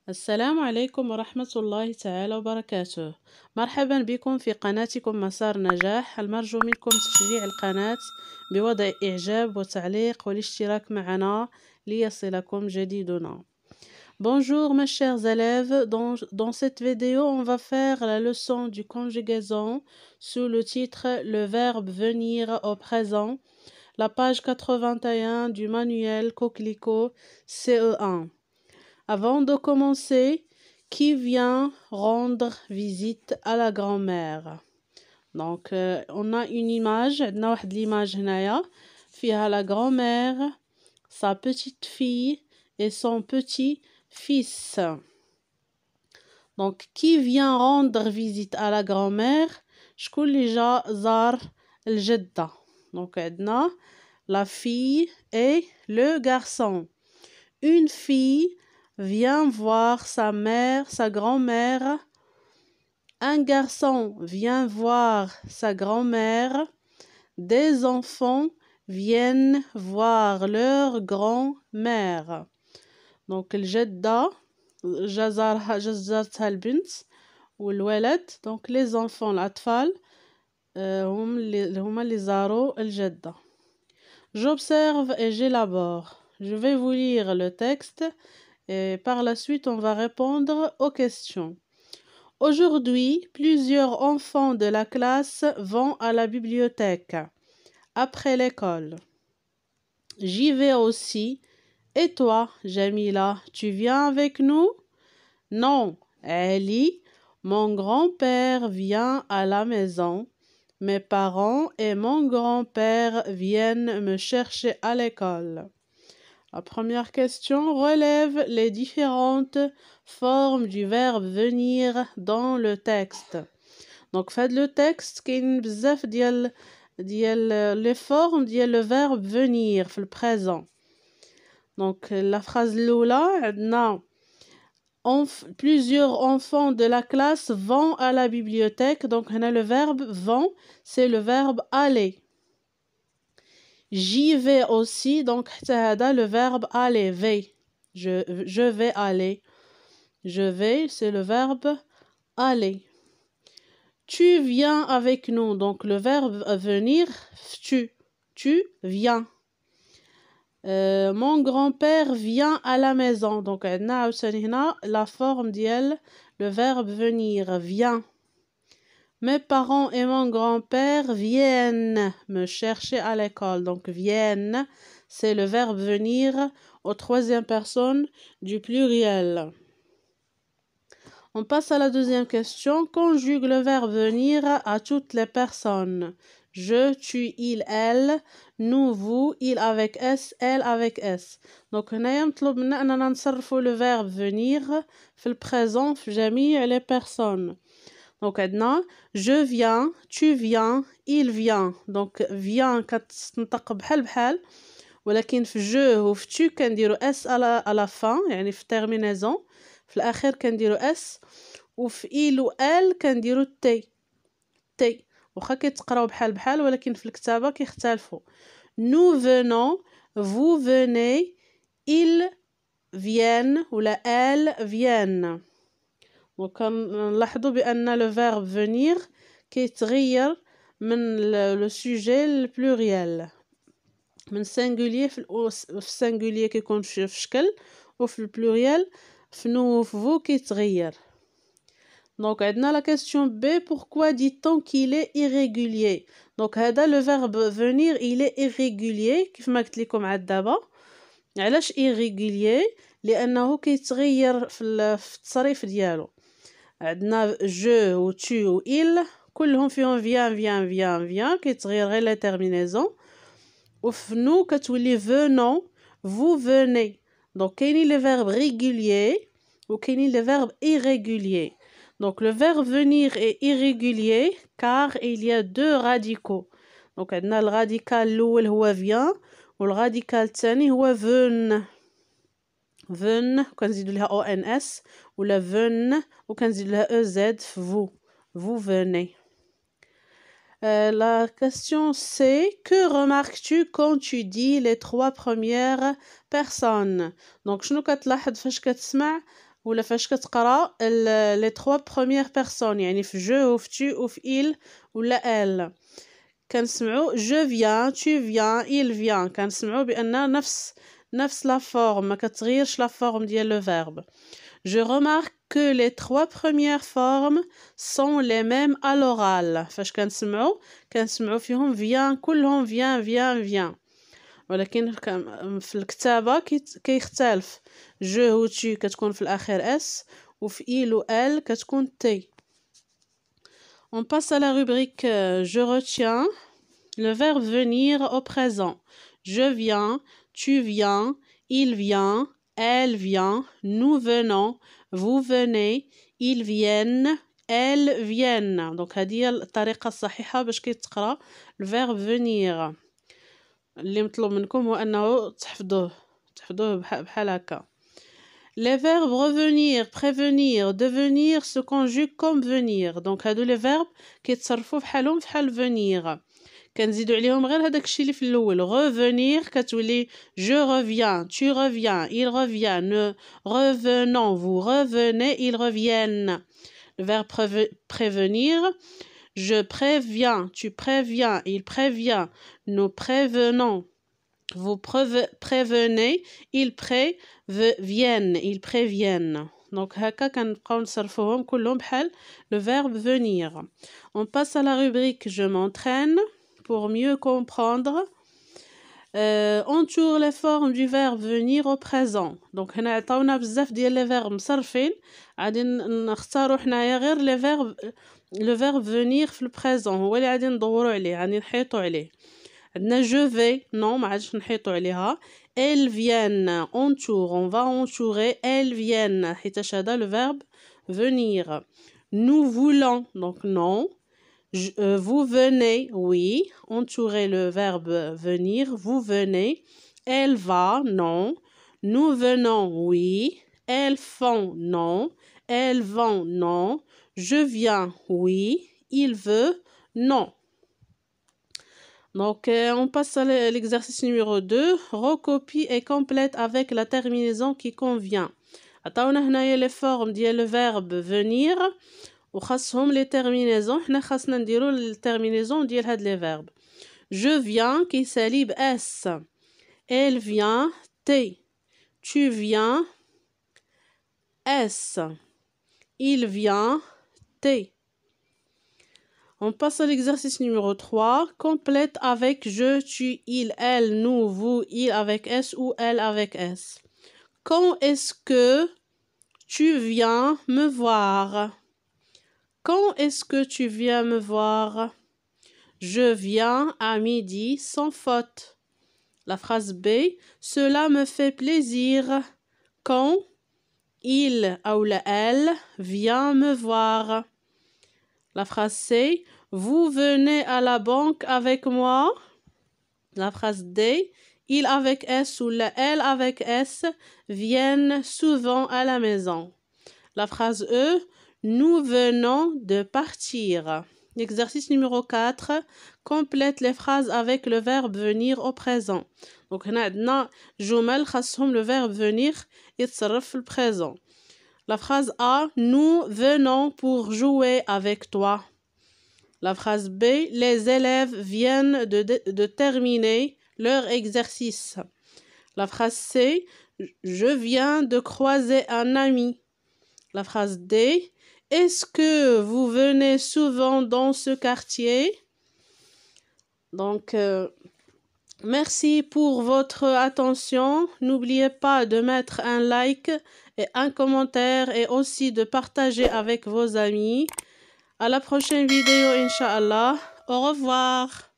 السلام عليكم ورحمة الله تعالى وبركاته. مرحبا بكم في قناتكم مسار نجاح. المرجو منكم تشجيع القناة بوضع إعجاب وتعليق والاشتراك معنا ليصلكم جديدنا. Bonjour mes chers élèves, dans cette vidéo on va faire la leçon du conjugaison sous le titre Le verbe venir au présent, la page 81 du manuel Coquelicot CE1. Avant de commencer, qui vient rendre visite à la grand-mère? Donc, on a une image, عندنا واحد l'image هنايا فيها la grand-mère, sa petite fille et son petit-fils. Donc, qui vient rendre visite à la grand-mère? شكون اللي جا زار الجدة؟ Donc, عندنا la fille et le garçon. Une fille vient voir sa mère, sa grand-mère. Un garçon vient voir sa grand-mère. Des enfants viennent voir leur grand-mère. Donc الجدة جزارتها البنت والولد. Donc les enfants الأطفال هما اللي زاروا الجدة. J'observe et j'élabore. Je vais vous lire le texte. Et par la suite, on va répondre aux questions. Aujourd'hui, plusieurs enfants de la classe vont à la bibliothèque après l'école. J'y vais aussi. Et toi, Jamila, tu viens avec nous? Non, Ali, mon grand-père vient à la maison. Mes parents et mon grand-père viennent me chercher à l'école. La première question relève les différentes formes du verbe venir dans le texte. Donc, faites le texte كاين بزاف ديال les formes ديال le verbe venir في le présent. Donc, la phrase الأولى عندنا plusieurs enfants de la classe vont à la bibliothèque. Donc, هنا le verbe vont, c'est le verbe aller. J'y vais aussi, donc le verbe aller, vais. Je vais aller. Je vais, c'est le verbe aller. Tu viens avec nous, donc le verbe venir, tu viens. Mon grand-père vient à la maison, donc la forme d'elle, le verbe venir, vient. Mes parents et mon grand-père viennent me chercher à l'école. Donc, viennent, c'est le verbe venir au troisième personne du pluriel. On passe à la deuxième question. Conjugue le verbe venir à toutes les personnes. Je, tu, il, elle, nous, vous, il avec S, elle avec S. Donc, هنا مطلوب منا أننا نصرفوا le verbe venir في le présent في جميع les personnes. Donc, je viens, tu viens, il vient. Donc, vient كتنطق بحال ولكن في je وفي tu كنديرو s à la fin يعني في terminaison في الأخير كنديرو s وفي il و elle كنديرو t واخا كيتقراو بحال ولكن في الكتابة كيختلفوا. Nous venons, vous venez, ils viennent ولا elles viennent. وكنلاحظوا بأن le verbe venir كيتغير من le sujet le pluriel من singulier في singulier كيكون في شكل وفي pluriel في nous وفي vous كيتغير. Donc عندنا la question B, pourquoi dit-on qu'il est irrégulier? Donc هذا le verbe venir il est irrégulier كيف ما قلت لكم عاد دابا. علاش irrégulier؟ لأنه كيتغير في التصريف ديالو. عندنا je و tu و il كلهم فيهم vient كيتغير غير لا terminaison وفي nous كتولي venons vous venez. donc كاينين les verbes réguliers و كاينين les verbes irréguliers. donc le verbe venir est irrégulier car il y a deux radicaux. donc عندنا الراديكال الأول هو vient و الراديكال الثاني هو ven وكنزيدو لها ons ولا ven وكنزيدو لها ez في vous venez. La question c'est que remarques-tu quand tu dis les trois premières personnes? donc شنو كتلاحظ فاش كتسمع ولا فاش كتقرا لي 3 بروميير بيرسون يعني في جو وفي tu وفي il ولا elle كنسمعوا je viens tu viens il vient كنسمعوا بان نفس لا فورم ما كتغيرش لا فورم ديال لو فيرب. Je remarque que les 3 premières formes sont les mêmes à l'oral. فاش كنسمعوا فيهم vient كلهم vient ولكن في الكتابة كيختلف je و tu كتكون في الأخير s وفي il و elle كتكون t. On passe à la rubrique je retiens le verbe venir au présent. Je viens, tu viens, il vient, elle vient, nous venons, vous venez, ils viennent, elles viennent. Donc هذه هي الطريقة الصحيحة باش كيتقرا الفيرب venir. اللي مطلوب منكم هو انه تحفظوه بحال هكا. Les verbes revenir, prévenir, devenir se conjuguent comme venir. Donc هادو les verbes كيتصرفوا بحالهم بحال venir. كنزيدوا عليهم غير هذاك الشيء اللي في الاول revenir كتولي je reviens, tu reviens, il revient, nous revenons, vous revenez, ils reviennent. Le verbe prévenir, je préviens, tu préviens, il prévient, nous prévenons, vous prévenez, ils préviennent. Donc هكا كنبقاو نصرفوهم كلهم بحال le verbe venir. On passe à la rubrique je m'entraîne. Pour mieux comprendre, entoure les formes du verbe venir au présent. Donc هنا عطاونا بزاف ديال لي فيرب مصرفين غادي نختاروا حنايا غير لي فيرب لو فيرب venir في البريزون هو اللي غادي ندوروا عليه غادي نحيطوا عليه. عندنا je vais non ما عادش نحيطوا عليها. elles viennent entoure on va entourer elles viennent حيتاش هذا le verbe venir. Nous voulons donc non. Vous venez, oui, entourer le verbe venir, vous venez. Elle va, non. Nous venons, oui. Elles font, non. Elles vont, non. Je viens, oui. Il veut, non. Donc, on passe à l'exercice numéro 2. Recopie et complète avec la terminaison qui convient. عطاونا هنايا les formes ديال le verbe venir. وخاصهم لي تيرمينيزون حنا خاصنا نديرو التيرمينيزون ديال هاد لي فيرب. je viens كيسالي ب s. elle vient t. tu viens s. il vient t. On passe à l'exercice numéro 3. Complète avec je, tu, il, elle, nous, vous, il avec s ou elle avec s. Quand est-ce que tu viens me voir? Quand est-ce que tu viens me voir? Je viens à midi sans faute. La phrase B. Cela me fait plaisir quand il ou elle vient me voir. La phrase C. Vous venez à la banque avec moi. La phrase D. Il avec S ou elle avec S viennent souvent à la maison. La phrase E. Nous venons de partir. L'exercice numéro 4. Complète les phrases avec le verbe venir au présent. Donc, هنا عندنا جمل خاصهم le verbe venir يتصرف في le présent. La phrase A. Nous venons pour jouer avec toi. La phrase B. Les élèves viennent de terminer leur exercice. La phrase C. Je viens de croiser un ami. La phrase D. Est-ce que vous venez souvent dans ce quartier? Donc, merci pour votre attention. N'oubliez pas de mettre un like et un commentaire et aussi de partager avec vos amis. À la prochaine vidéo, Inch'Allah. Au revoir.